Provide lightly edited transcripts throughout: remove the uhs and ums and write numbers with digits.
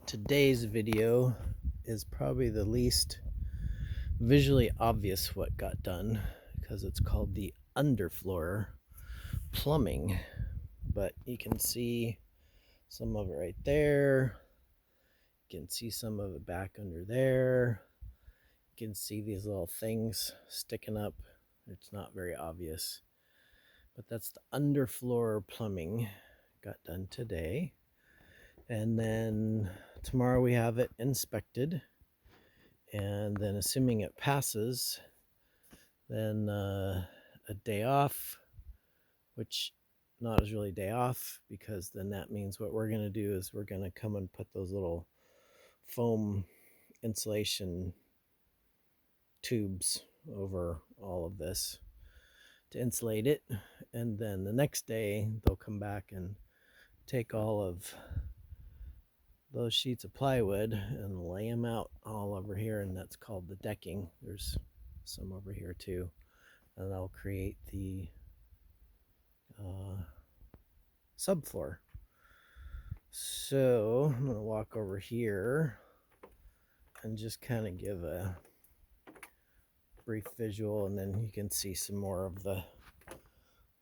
Today's video is probably the least visually obvious what got done because it's called the underfloor plumbing. But you can see some of it right there. You can see some of it back under there. You can see these little things sticking up. It's not very obvious, but that's the underfloor plumbing got done today. And then tomorrow we have it inspected, and then assuming it passes, then a day off, which not is really a day off, because then that means what we're going to do is we're going to come and put those little foam insulation tubes over all of this to insulate it. And then the next day they'll come back and take all of those sheets of plywood and lay them out all over here, and that's called the decking. There's some over here too, and that'll create the subfloor. So I'm gonna walk over here and just kind of give a brief visual, and then you can see some more of the, a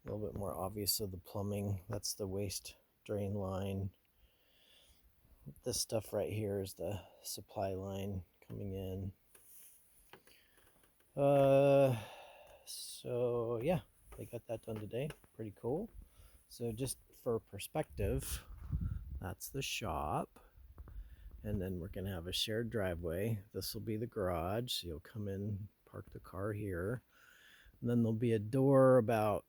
little bit more obvious of the plumbing. That's the waste drain line. This stuff right here is the supply line coming in. So yeah, they got that done today. Pretty cool. So just for perspective, that's the shop. And then we're gonna have a shared driveway. This will be the garage. So you'll come in, park the car here. And then there'll be a door about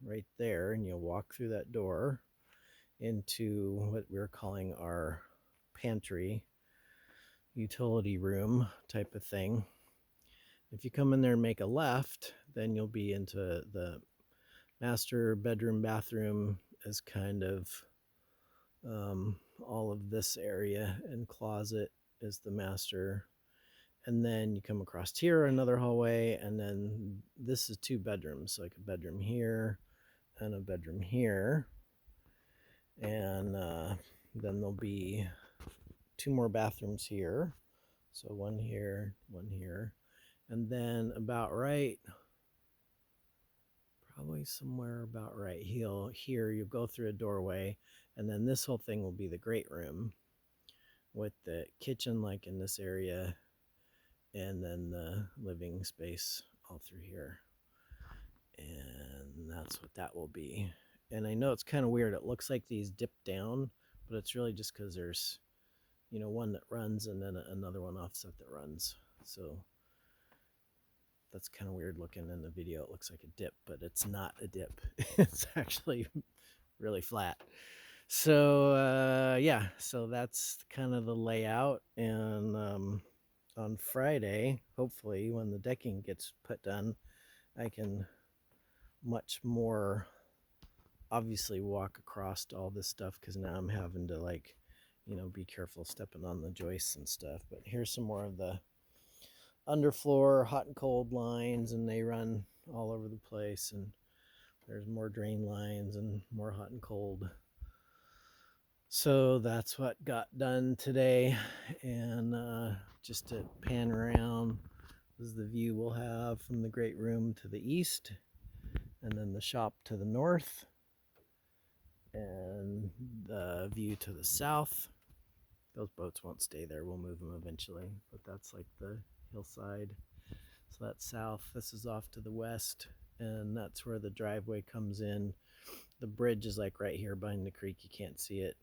right there, and you'll walk through that door into what we're calling our pantry, utility room type of thing. If you come in there and make a left, then you'll be into the master bedroom, bathroom is kind of all of this area, and closet is the master. And then you come across here, another hallway, and then this is two bedrooms, like a bedroom here and a bedroom here. And then there'll be two more bathrooms here. So one here, one here. And then about right, probably somewhere about right here, you go through a doorway, and then this whole thing will be the great room with the kitchen like in this area, and then the living space all through here. And that's what that will be. And I know it's kind of weird. It looks like these dip down, but it's really just because there's, one that runs and then another one offset that runs. So that's kind of weird looking in the video. It looks like a dip, but it's not a dip. It's actually really flat. So yeah, so that's kind of the layout. And on Friday, hopefully when the decking gets put done, I can much more obviously walk across all this stuff, because now I'm having to be careful stepping on the joists and stuff. But here's some more of the underfloor hot and cold lines, and they run all over the place, and there's more drain lines and more hot and cold. So that's what got done today. And just to pan around, this is the view we'll have from the great room to the east, and then the shop to the north, and the view to the south. Those boats won't stay there, we'll move them eventually, but that's like the hillside. So that's south. This is off to the west, and that's where the driveway comes in. The bridge is like right here behind the creek. You can't see it,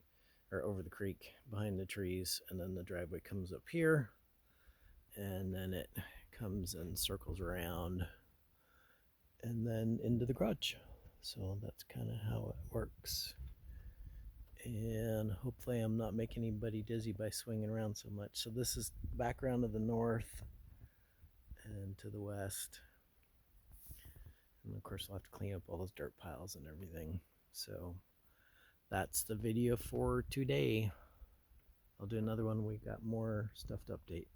or over the creek behind the trees. And then the driveway comes up here, and then it comes and circles around and then into the garage. So that's kind of how it works. And hopefully I'm not making anybody dizzy by swinging around so much. So this is background to the north and to the west. And of course I'll have to clean up all those dirt piles and everything. So that's the video for today. I'll do another one. We got more stuff to update.